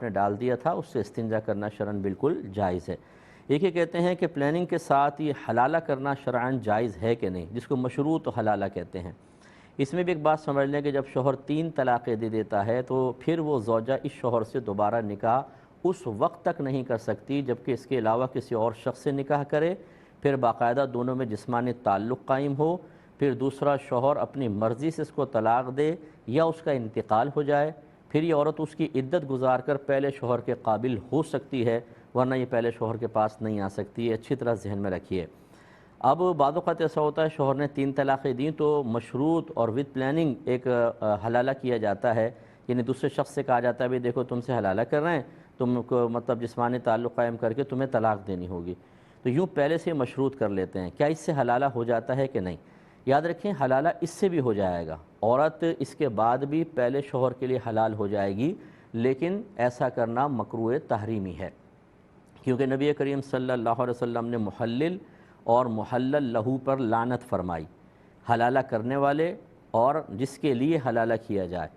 نے ڈال دیا تھا، اس سے استنجا کرنا شرعاً بالکل جائز ہے۔ ایک یہ کہتے ہیں کہ پلاننگ کے ساتھ یہ حلالہ کرنا شرعاً جائز ہے کہ نہیں، جس کو مشروط حلالہ کہتے ہیں۔ اس میں بھی ایک بات سمجھ لیں کہ جب شوہر 3 طلاقیں دے دیتا ہے تو پھر وہ زوجہ اس شوہر سے دوبارہ نکاح اس وقت تک نہیں کر سکتی جبکہ اس کے علاوہ کسی اور شخص سے نکاح کرے، پھر باقاعدہ دونوں میں جسمانی تعلق قائم ہو، پھر دوسرا شوہر اپنی مرضی سے اس کو طلاق دے یا اس کا انتقال ہو جائے، پھر یہ عورت اس کی عدت گزار کر پہلے شوہر کے قابل ہو سکتی ہے، ورنہ یہ پہلے شوہر کے پاس نہیں آ سکتی۔ یہ اچھی طرح ذہن میں رکھیے۔ اب بعض اوقات ایسا ہوتا ہے شوہر نے 3 طلاقیں دیں تو مشروط اور وتھ پلاننگ ایک حلالہ کیا جاتا ہے، یعنی دوسرے شخص سے کہا جاتا ہے بھی دیکھو تم سے حلالہ کر رہے ہیں، تم کو مطلب جسمانی تعلق قائم کر کے تمہیں طلاق دینی ہوگی، تو یوں پہلے سے مشروط کر لیتے ہیں۔ کیا اس سے حلالہ ہو جاتا ہے کہ نہیں؟ یاد رکھیں حلالہ اس سے بھی ہو جائے گا، عورت اس کے بعد بھی پہلے شوہر کے لیے حلال ہو جائے گی، لیکن ایسا کرنا مکروہ تحریمی ہے، کیونکہ نبی کریم صلی اللہ علیہ وسلم نے محلل اور محلل لہو پر لعنت فرمائی، حلالہ کرنے والے اور جس کے لیے حلالہ کیا جائے۔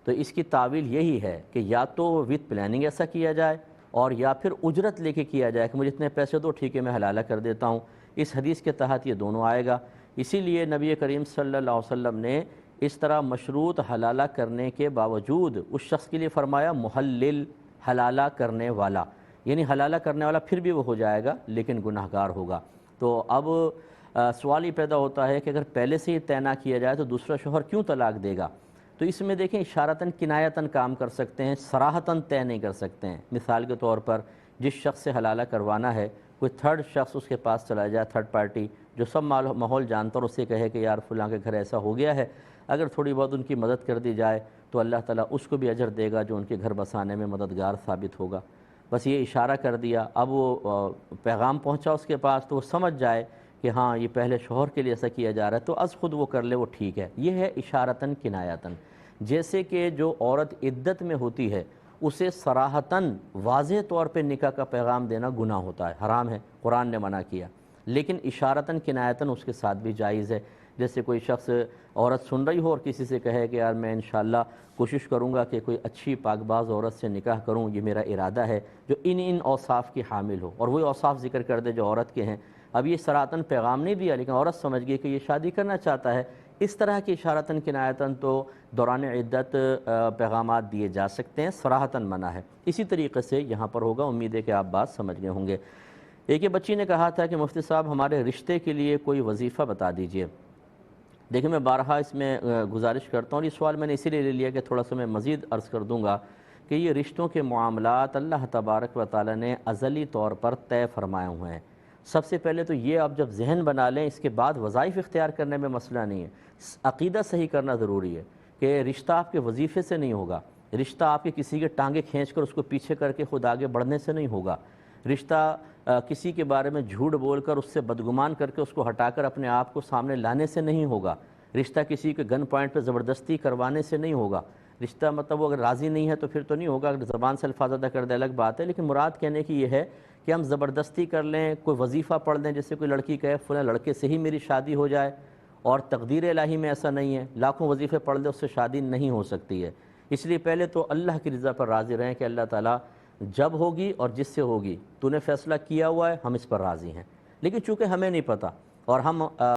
تو اس کی تعویل یہی ہے کہ یا تو وتھ پلاننگ ایسا کیا جائے اور یا پھر اجرت لے کے کیا جائے کہ مجھے اتنے پیسے دو، ٹھیک ہے میں حلالہ کر دیتا ہوں۔ اس حدیث کے تحت یہ دونوں آئے گا، اسی لیے نبی کریم صلی اللہ علیہ وسلم نے اس طرح مشروط حلالہ کرنے کے باوجود اس شخص کے لیے فرمایا محلل، حلالہ کرنے والا، یعنی حلالہ کرنے والا پھر بھی وہ ہو جائے گا لیکن گناہ گار ہوگا۔ تو اب سوال یہ پیدا ہوتا ہے کہ اگر پہلے سے ہی طے نہ کیا جائے تو دوسرا شوہر کیوں طلاق دے گا؟ تو اس میں دیکھیں اشارتاً کنایتاً کام کر سکتے ہیں، صراحتاً طے نہیں کر سکتے ہیں۔ مثال کے طور پر جس شخص سے حلالہ کروانا ہے کوئی تھرڈ شخص اس کے پاس چلا جائے، تھرڈ پارٹی جو سب ماحول جانتا اور اسے کہے کہ یار فلاں کے گھر ایسا ہو گیا ہے، اگر تھوڑی بہت ان کی مدد کر دی جائے تو اللہ تعالیٰ اس کو بھی اجر دے گا جو ان کے گھر بسانے میں مددگار ثابت ہوگا۔ بس یہ اشارہ کر دیا، اب وہ پیغام پہنچا اس کے پاس تو وہ سمجھ جائے کہ ہاں یہ پہلے شوہر کے لیے ایسا کیا جا رہا ہے تو از خود وہ کر لے، وہ ٹھیک ہے۔ یہ ہے اشارتاً کنایتاً، جیسے کہ جو عورت عدت میں ہوتی ہے اسے صراحتاً واضح طور پہ نکاح کا پیغام دینا گناہ ہوتا ہے، حرام ہے، قرآن نے منع کیا، لیکن اشارتاً کنایتاً اس کے ساتھ بھی جائز ہے۔ جیسے کوئی شخص عورت سن رہی ہو اور کسی سے کہے کہ یار میں انشاءاللہ کوشش کروں گا کہ کوئی اچھی پاک باز عورت سے نکاح کروں، یہ میرا ارادہ ہے جو ان اوصاف کی حامل ہو، اور وہی اوصاف ذکر کر دے جو عورت کے ہیں۔ اب یہ صراحتاً پیغام نہیں دیا لیکن عورت سمجھ گئی کہ یہ شادی کرنا چاہتا ہے، اس طرح کی اشارتاً کنایتاً تو دوران عدت پیغامات دیے جا سکتے ہیں، صراحتاً منع ہے۔ اسی طریقے سے یہاں پر ہوگا، امید ہے کہ آپ بات سمجھ گئے ہوں گے۔ ایک بچی نے کہا تھا کہ مفتی صاحب ہمارے رشتے کے لیے کوئی وظیفہ بتا دیجئے۔ دیکھیں میں بارہا اس میں گزارش کرتا ہوں، اور یہ سوال میں نے اسی لیے لے لیا کہ تھوڑا سا میں مزید عرض کر دوں گا کہ یہ رشتوں کے معاملات اللہ تبارک و تعالی نے ازلی طور پر طے فرمائے ہوئے ہیں۔ سب سے پہلے تو یہ آپ جب ذہن بنا لیں، اس کے بعد وظائف اختیار کرنے میں مسئلہ نہیں ہے، عقیدہ صحیح کرنا ضروری ہے کہ رشتہ آپ کے وظیفے سے نہیں ہوگا، رشتہ آپ کے کسی کے ٹانگیں کھینچ کر اس کو پیچھے کر کے خود آگے بڑھنے سے نہیں ہوگا، رشتہ کسی کے بارے میں جھوٹ بول کر اس سے بدگمان کر کے اس کو ہٹا کر اپنے آپ کو سامنے لانے سے نہیں ہوگا، رشتہ کسی کے گن پوائنٹ پہ زبردستی کروانے سے نہیں ہوگا، رشتہ مطلب وہ اگر راضی نہیں ہے تو پھر تو نہیں ہوگا، اگر زبان سے الفاظ ادا کر دے الگ بات ہے، لیکن مراد کہنے کی یہ ہے کہ ہم زبردستی کر لیں، کوئی وظیفہ پڑھ لیں، جیسے کوئی لڑکی کہے فلاں لڑکے سے ہی میری شادی ہو جائے، اور تقدیر الہی میں ایسا نہیں ہے، لاکھوں وظیفے پڑھ لیں اس سے شادی نہیں ہو سکتی ہے۔ اس لیے پہلے تو اللہ کی رضا پر راضی رہیں کہ اللہ تعالیٰ جب ہوگی اور جس سے ہوگی تو نے فیصلہ کیا ہوا ہے، ہم اس پر راضی ہیں، لیکن چونکہ ہمیں نہیں پتہ اور ہم